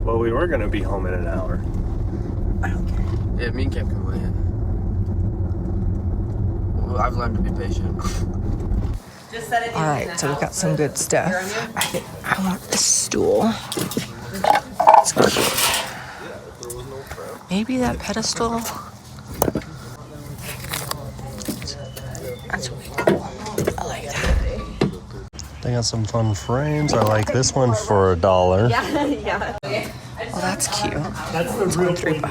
Well, we were gonna be home in an hour. I don't care. Yeah, me and Cam can wait. Well, I've learned to be patient. All right, so we got some good stuff. I think I want this stool. It's cute. Maybe that pedestal. That's really cool. I like that. They got some fun frames. I like this one for $1. Yeah. Oh, that's cute. That's the real $3.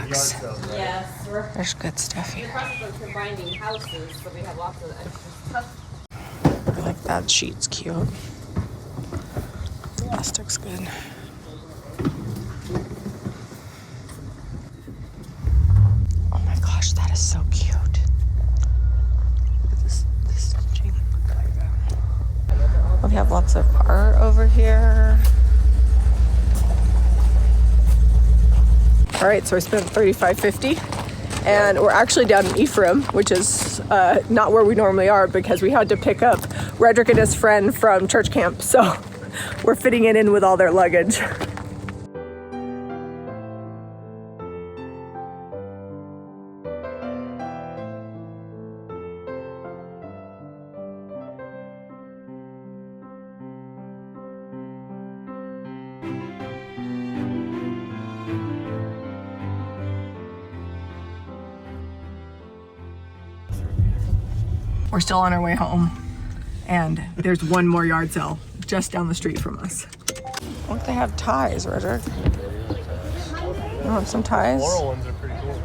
Yes, we're There's good stuff in the here. process of combining houses, so we have lots of extra stuff. I like that sheet's cute. Plastic's good. Oh my gosh, that is so cute. Look at this stitching. I like that. We have lots of art over here. All right, so I spent $35.50, and we're actually down in Ephraim, which is not where we normally are because we had to pick up Redrick and his friend from church camp, so we're fitting it in with all their luggage. We're still on our way home, and there's one more yard sale just down the street from us. Look, they have ties, Redrick. You want some ties? Floral ones are pretty cool.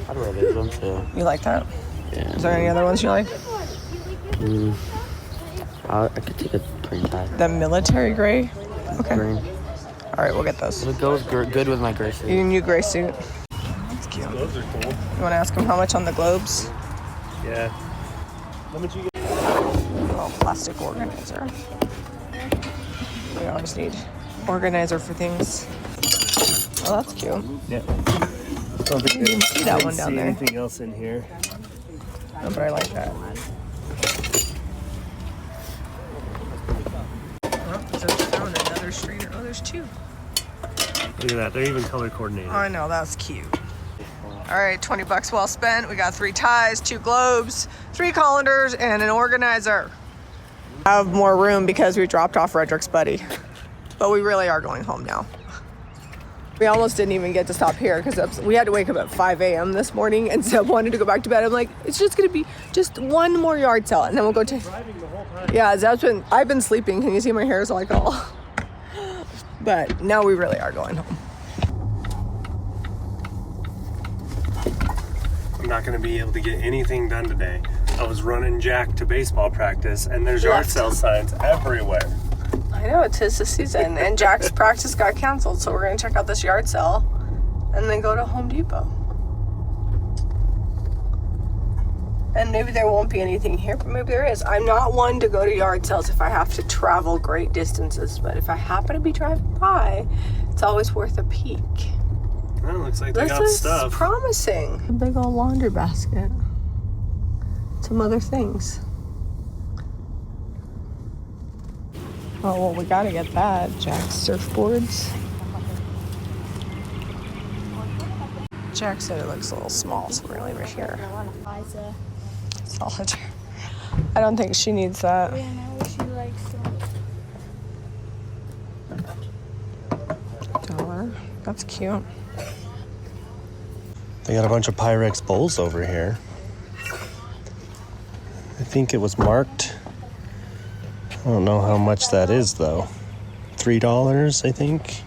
I'd wear these ones too. You like that? Yeah. Is there any other ones you like? I could take a green tie. The military gray? Okay. Green. All right, we'll get those. It goes good with my gray suit. Your new gray suit. That's cute. Those are cool. You want to ask them how much on the globes? Yeah. How much you get? Oh, plastic organizer. We always need organizer for things. Oh, that's cute. Yeah. You can see that one down there. Anything else in here? No, but I like that. Oh, so it's found another street. Oh, there's two. Look at that. They're even color coordinated. I know, that's cute. All right, $20 well spent. We got 3 ties, 2 globes, 3 colanders, and an organizer. I have more room because we dropped off Redrick's buddy, but we really are going home now. We almost didn't even get to stop here because we had to wake up at 5 a.m. this morning, and so wanted to go back to bed. I'm like, it's just gonna be just one more yard sale, and then we'll go to. Yeah, I've been sleeping. Can you see my hair is like all? But now we really are going home. I'm not going to be able to get anything done today. I was running Jack to baseball practice, and there's yard sale signs everywhere. I know, it's his season, and Jack's practice got canceled, so we're going to check out this yard sale and then go to Home Depot. And maybe there won't be anything here, but maybe there is. I'm not one to go to yard sales if I have to travel great distances, but if I happen to be driving by, it's always worth a peek. Well, looks like they got This is stuff. promising. A big old laundry basket. Some other things. Oh, well, we gotta get that. Jack's surfboards. Jack said it looks a little small, so we're gonna leave it here. Solitaire. I don't think she needs that. Yeah, no, she likes $1. That's cute. They got a bunch of Pyrex bowls over here. I think it was marked. I don't know how much that is though. $3, I think.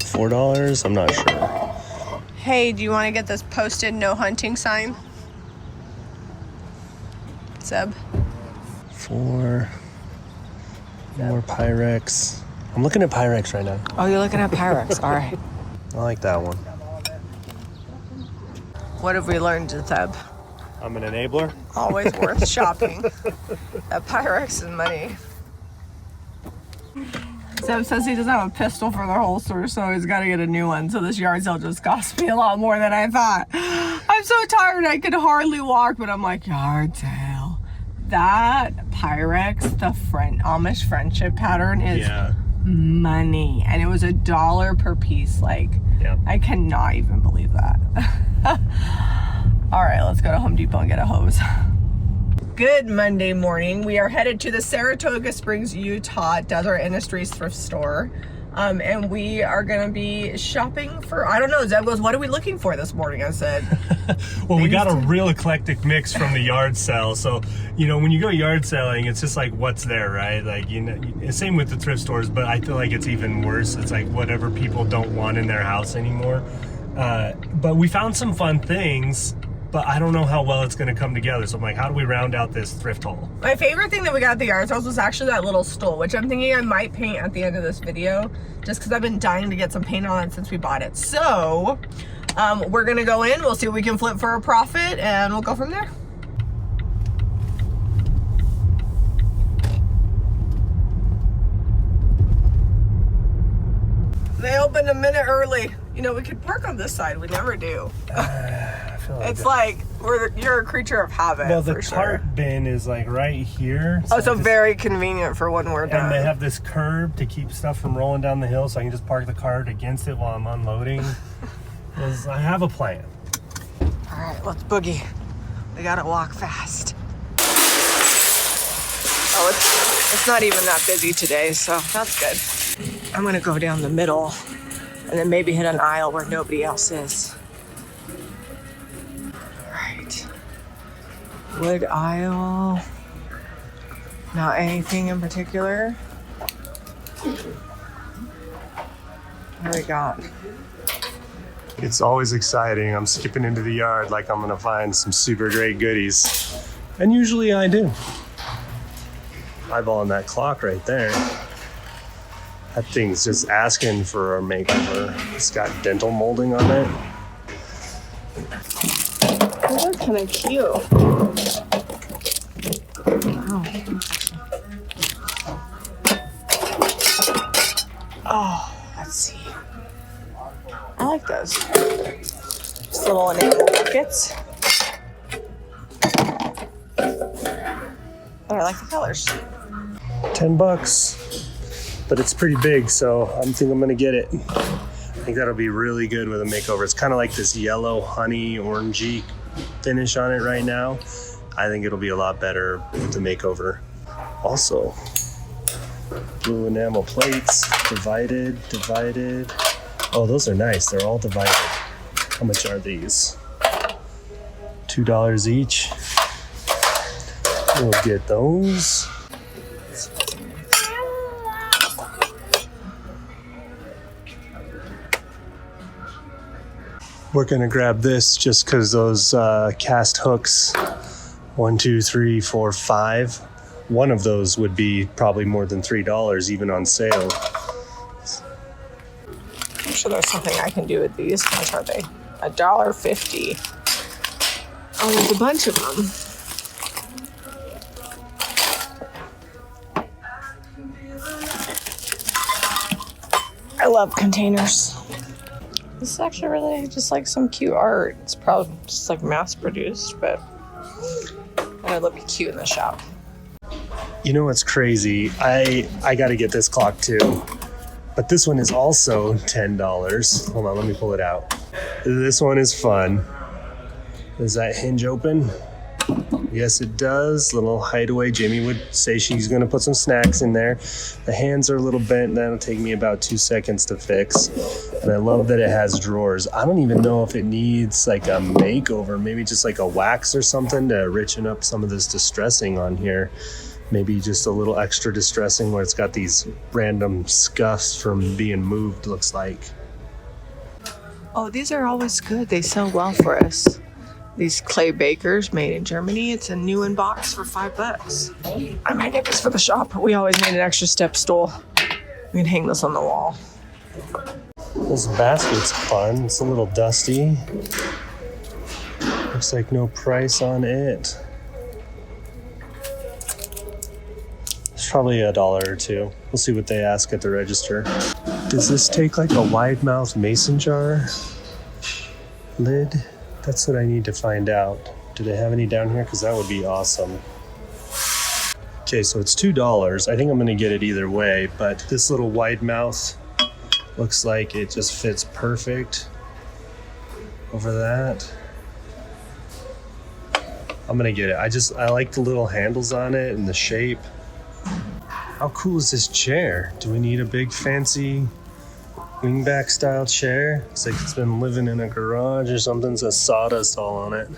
$4, I'm not sure. Hey, do you want to get this posted no hunting sign? Seb? More Pyrex. I'm looking at Pyrex right now. Oh, you're looking at Pyrex. All right. I like that one. What have we learned, Seb? I'm an enabler. Always worth shopping at Pyrex and money. Seb says he doesn't have a pistol for their holster, so he's got to get a new one. So this yard sale just cost me a lot more than I thought. I'm so tired I could hardly walk, but I'm like, yard sale. That Pyrex, the Amish friendship pattern is money. And it was $1 per piece. Like, I cannot even believe that. All right, let's go to Home Depot and get a hose. Good Monday morning. We are headed to the Saratoga Springs, Utah Desert Industries thrift store. And we are gonna be shopping for, I don't know, Zeb goes, what are we looking for this morning? I said, well, we got a real eclectic mix from the yard sale. So, you know, when you go yard selling, it's just like what's there, right? Like, you know, same with the thrift stores, but I feel like it's even worse. It's like whatever people don't want in their house anymore. But we found some fun things, but I don't know how well it's going to come together. So I'm like, how do we round out this thrift haul? My favorite thing that we got at the yard sales was actually that little stool, which I'm thinking I might paint at the end of this video, just because I've been dying to get some paint on it since we bought it. So we're going to go in, we'll see what we can flip for a profit, and we'll go from there. They opened a minute early. You know, we could park on this side. We never do. I feel like it's like you're a creature of habit. Well, the for cart sure. bin is like right here. So very convenient for when we're done. And they have this curb to keep stuff from rolling down the hill, so I can just park the cart against it while I'm unloading. I have a plan. All right, let's boogie. We gotta walk fast. Oh, it's not even that busy today, so that's good. I'm gonna go down the middle and then maybe hit an aisle where nobody else is. All right. Wood aisle. Not anything in particular. What do we got? It's always exciting. I'm skipping into the yard like I'm gonna find some super great goodies. And usually I do. Eyeballing that clock right there. That thing's just asking for a makeover. It's got dental molding on it. Oh, that's kind of cute. Wow. Oh, let's see. I like those. Just little enamel buckets. Oh, I like the colors. $10. But it's pretty big, so I think I'm gonna get it. I think that'll be really good with a makeover. It's kind of like this yellow honey orangey finish on it right now. I think it'll be a lot better with the makeover. Also, blue enamel plates, divided. Oh, those are nice. They're all divided. How much are these? $2 each. We'll get those. We're gonna grab this just because those cast hooks, 1, 2, 3, 4, 5. One of those would be probably more than $3 even on sale. I'm sure there's something I can do with these. How much are they? $1.50. Oh, there's a bunch of them. I love containers. This is actually really just like some cute art. It's probably just like mass produced, but it'll look cute in the shop. You know what's crazy? I gotta get this clock too. But this one is also $10. Hold on, let me pull it out. This one is fun. Does that hinge open? Yes, it does. Little hideaway. Jami would say she's gonna put some snacks in there. The hands are a little bent. That'll take me about 2 seconds to fix. And I love that it has drawers. I don't even know if it needs like a makeover, maybe just like a wax or something to richen up some of this distressing on here. Maybe just a little extra distressing where it's got these random scuffs from being moved, looks like. Oh, these are always good. They sell well for us. These clay bakers made in Germany. It's a new in box for $5. I might get this for the shop. We always need an extra step stool. We can hang this on the wall. This basket's fun. It's a little dusty. Looks like no price on it. It's probably $1 or $2. We'll see what they ask at the register. Does this take like a wide mouth mason jar lid? That's what I need to find out. Do they have any down here? Because that would be awesome. Okay, so it's $2. I think I'm gonna get it either way, but this little wide mouth looks like it just fits perfect over that. I'm gonna get it. I like the little handles on it and the shape. How cool is this chair? Do we need a big fancy wingback style chair? It's like it's been living in a garage or something. It says sawdust all on it.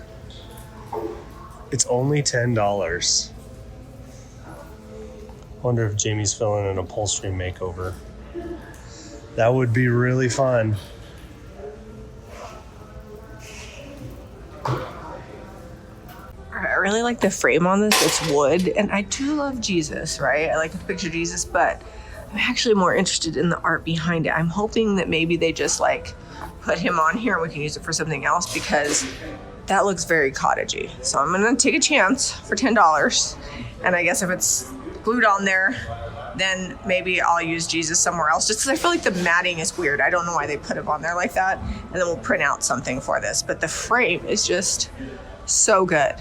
It's only $10. Wonder if Jamie's filling an upholstery makeover. That would be really fun. I really like the frame on this. It's wood, and I do love Jesus, right? I like to picture Jesus, but I'm actually more interested in the art behind it. I'm hoping that maybe they just like put him on here and we can use it for something else, because that looks very cottagey. So I'm gonna take a chance for $10. And I guess if it's glued on there, then maybe I'll use Jesus somewhere else, just because I feel like the matting is weird. I don't know why they put him on there like that. And then we'll print out something for this. But the frame is just so good.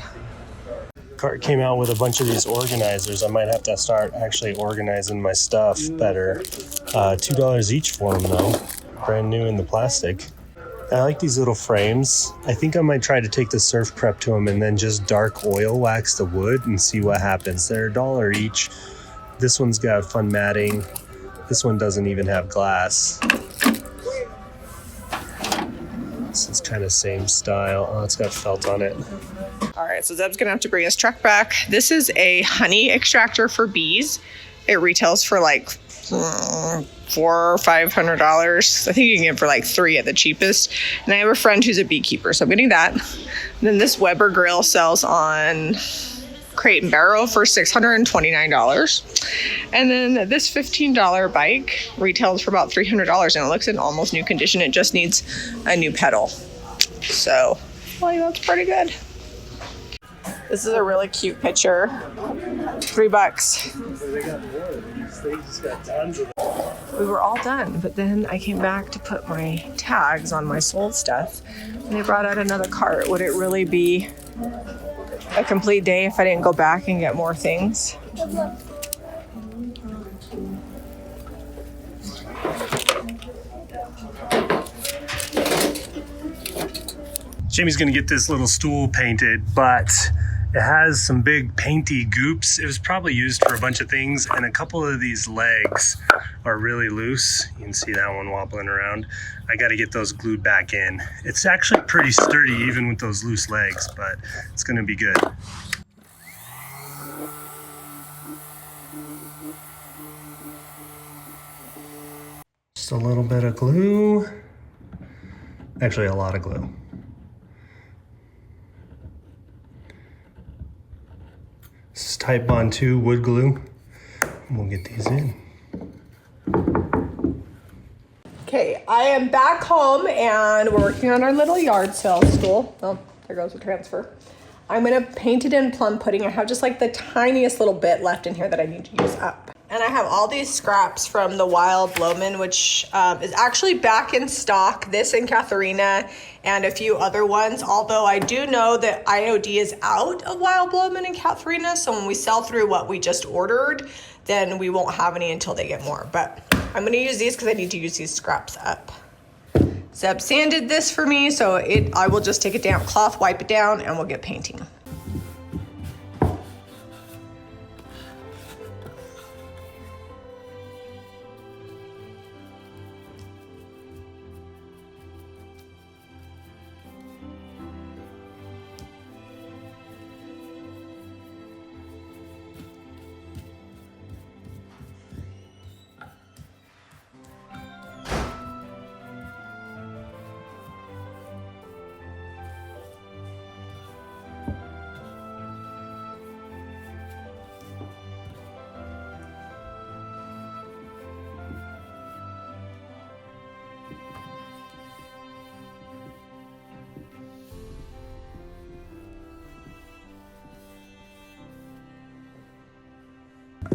Cart came out with a bunch of these organizers. I might have to start actually organizing my stuff better. $2 each for them though. Brand new in the plastic. I like these little frames. I think I might try to take the surf prep to them and then just dark oil wax the wood and see what happens. They're $1 each. This one's got fun matting. This one doesn't even have glass. This is kind of same style. Oh, it's got felt on it. All right, so Zeb's gonna have to bring his truck back. This is a honey extractor for bees. It retails for like $400 or $500. I think you can get it for like $3 at the cheapest. And I have a friend who's a beekeeper, so I'm getting that. And then this Weber grill sells on Crate and Barrel for $629. And then this $15 bike retails for about $300, and it looks in almost new condition. It just needs a new pedal. So, well, that's pretty good. This is a really cute picture. $3. They got more of these. They just got tons of them. We were all done, but then I came back to put my tags on my sold stuff, and they brought out another cart. Would it really be a complete day if I didn't go back and get more things? Jamie's gonna get this little stool painted, but it has some big painty goops. It was probably used for a bunch of things, and a couple of these legs are really loose. You can see that one wobbling around. I gotta get those glued back in. It's actually pretty sturdy even with those loose legs, but it's gonna be good. Just a little bit of glue. Actually, a lot of glue. This is Type Bond 2 wood glue. We'll get these in. Okay, I am back home and we're working on our little yard sale stool. Oh, there goes the transfer. I'm gonna paint it in plum pudding. I have just like the tiniest little bit left in here that I need to use up. And I have all these scraps from the Wild Blowman, which is actually back in stock. This and Katharina and a few other ones. Although I do know that IOD is out of Wild Blowman and Katharina. So when we sell through what we just ordered, then we won't have any until they get more. But I'm gonna use these because I need to use these scraps up. Zeb sanded this for me, so I will just take a damp cloth, wipe it down, and we'll get painting.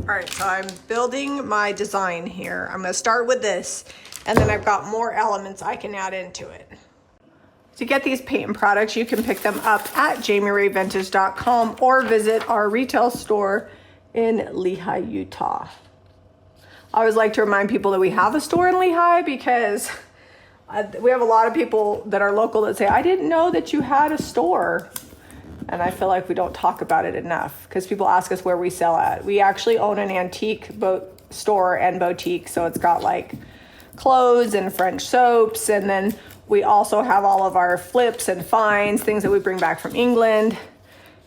All right, so I'm building my design here. I'm gonna start with this, and then I've got more elements I can add into it. To get these paint products, you can pick them up at JamiRayVintage.com or visit our retail store in Lehigh, Utah. I always like to remind people that we have a store in Lehigh because we have a lot of people that are local that say, I didn't know that you had a store. And I feel like we don't talk about it enough because people ask us where we sell at. We actually own an antique store and boutique. So it's got like clothes and French soaps. And then we also have all of our flips and finds, things that we bring back from England.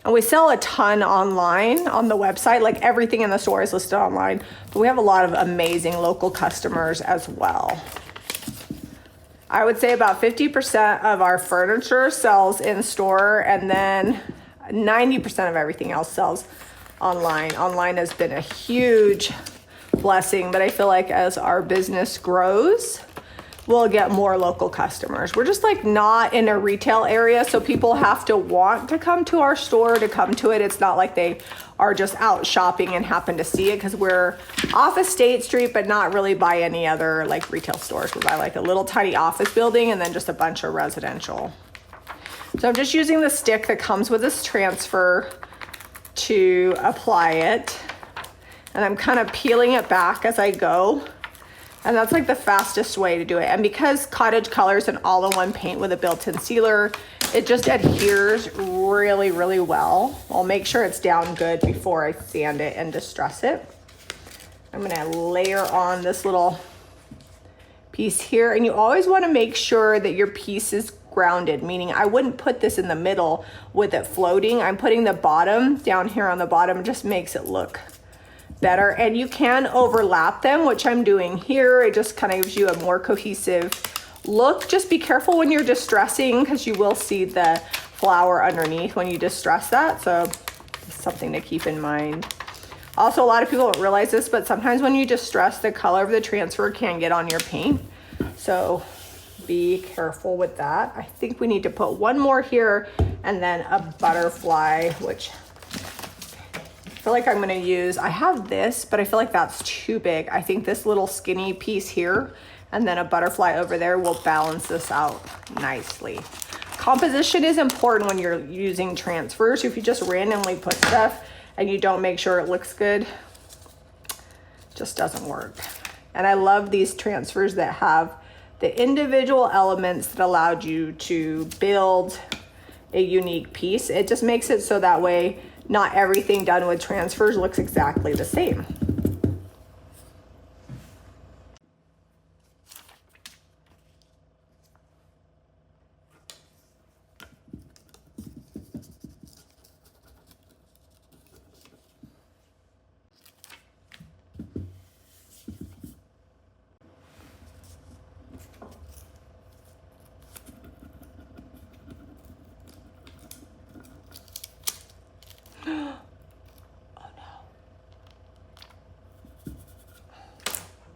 And we sell a ton online on the website. Like everything in the store is listed online. But we have a lot of amazing local customers as well. I would say about 50% of our furniture sells in store, and then 90% of everything else sells online. Online has been a huge blessing, but I feel like as our business grows, we'll get more local customers. We're just like not in a retail area, so people have to want to come to our store to come to it. It's not like they are just out shopping and happen to see it, because we're off of State Street, but not really by any other like retail stores. We're by like a little tiny office building and then just a bunch of residential. So I'm just using the stick that comes with this transfer to apply it. And I'm kind of peeling it back as I go. And that's like the fastest way to do it. And because Cottage Colors an all-in-one paint with a built-in sealer, it just adheres really, really well. I'll make sure it's down good before I sand it and distress it. I'm gonna layer on this little piece here. And you always wanna make sure that your piece is grounded, meaning I wouldn't put this in the middle with it floating. I'm putting the bottom down here on the bottom. It just makes it look better. And you can overlap them, which I'm doing here. It just kind of gives you a more cohesive look. Just be careful when you're distressing, because you will see the flower underneath when you distress that. So it's something to keep in mind. Also, a lot of people don't realize this, but sometimes when you distress, the color of the transfer can get on your paint. So be careful with that. I think we need to put one more here and then a butterfly, which I feel like I'm gonna use, I have this, but I feel like that's too big. I think this little skinny piece here and then a butterfly over there will balance this out nicely. Composition is important when you're using transfers. If you just randomly put stuff and you don't make sure it looks good, it just doesn't work. And I love these transfers that have the individual elements that allowed you to build a unique piece. It just makes it so that way not everything done with transfers looks exactly the same.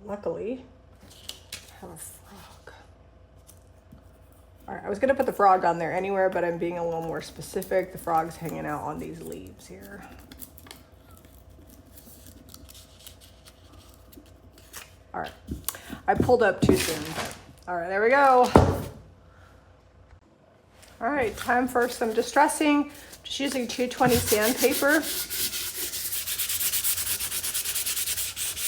Luckily, I have a frog. All right, I was gonna put the frog on there anywhere, but I'm being a little more specific. The frog's hanging out on these leaves here. All right, I pulled up too soon, but all right, there we go. All right, time for some distressing. Just using 220 sandpaper.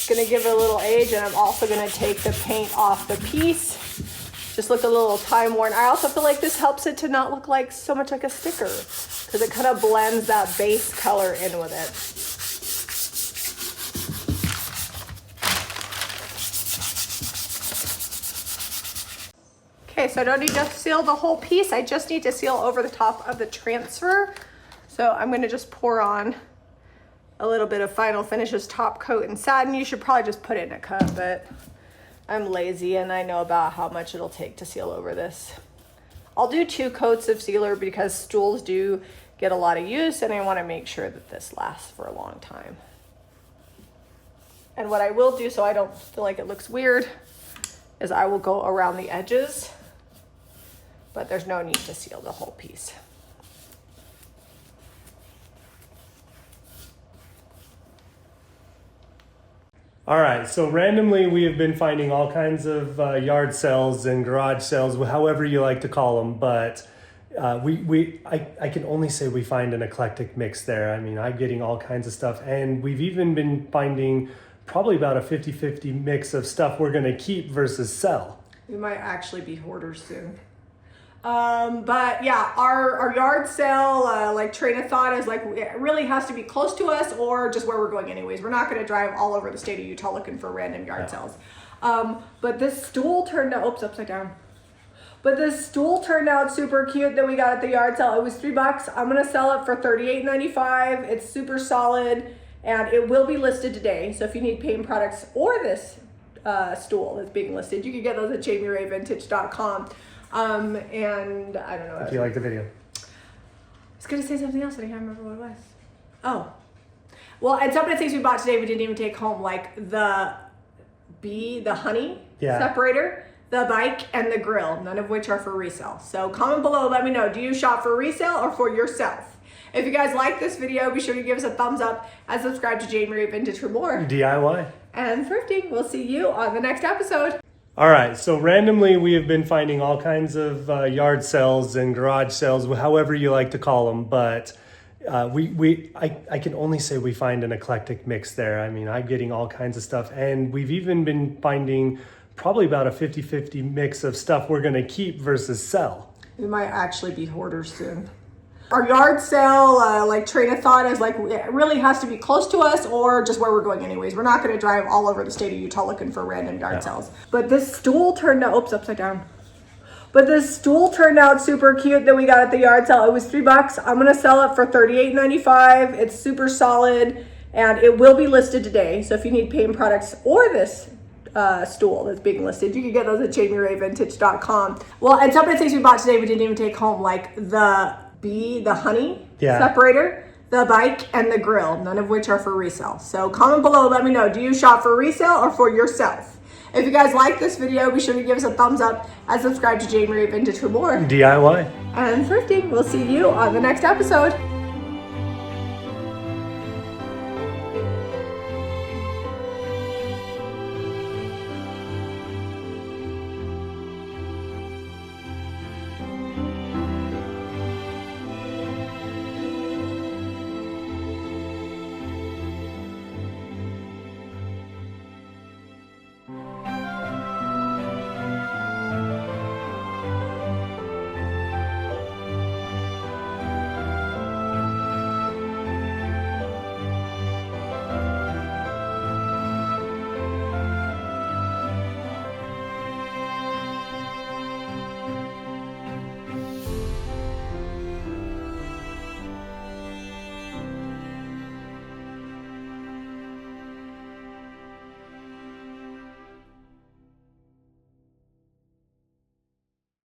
Gonna give it a little age, and I'm also gonna take the paint off the piece. Just look a little time worn. I also feel like this helps it to not look like so much like a sticker, because it kind of blends that base color in with it. Okay, so I don't need to seal the whole piece. I just need to seal over the top of the transfer. So I'm gonna just pour on a little bit of Final Finishes top coat and satin. You should probably just put it in a cup, but I'm lazy and I know about how much it'll take to seal over this. I'll do 2 coats of sealer because stools do get a lot of use, and I want to make sure that this lasts for a long time. And what I will do, so I don't feel like it looks weird, is I will go around the edges, but there's no need to seal the whole piece. All right, so randomly we have been finding all kinds of yard sales and garage sales, however you like to call them, but I can only say we find an eclectic mix there. I mean, I'm getting all kinds of stuff, and we've even been finding probably about a 50-50 mix of stuff we're gonna keep versus sell. We might actually be hoarders soon. But yeah, our yard sale, like train of thought is like, it really has to be close to us or just where we're going anyways. We're not going to drive all over the state of Utah looking for random yard sales. But this stool turned out, oops, upside down. But this stool turned out super cute that we got at the yard sale. It was $3. I'm going to sell it for $38.95. It's super solid and it will be listed today. So if you need paint products or this stool that's being listed, you can get those at JamiRayVintage.com. And I don't know. If you like the video. I was going to say something else, but I can't remember what it was. Oh. Well, and some of the things we bought today we didn't even take home, like the honey separator, the bike, and the grill, none of which are for resale. So comment below, let me know, do you shop for resale or for yourself? If you guys like this video, be sure to give us a thumbs up and subscribe to Jami Ray Vintage for more DIY and thrifting. We'll see you on the next episode. All right, so randomly we have been finding all kinds of yard sales and garage sales, however you like to call them, but I can only say we find an eclectic mix there. I mean, I'm getting all kinds of stuff, and we've even been finding probably about a 50-50 mix of stuff we're gonna keep versus sell. We might actually be hoarders soon. Our yard sale, like train of thought is like, it really has to be close to us or just where we're going anyways. We're not going to drive all over the state of Utah looking for random yard sales. But this stool turned out, oops, upside down. But this stool turned out super cute that we got at the yard sale. It was $3. I'm going to sell it for $38.95. It's super solid and it will be listed today. So if you need paint products or this stool that's being listed, you can get those at JamiRayVintage.com. Well, and some of the things we bought today we didn't even take home, like the honey separator, the bike, and the grill, none of which are for resale. So comment below, let me know, do you shop for resale or for yourself? If you guys like this video, be sure to give us a thumbs up and subscribe to Jami Ray Vintage for more DIY and thrifting. We'll see you on the next episode.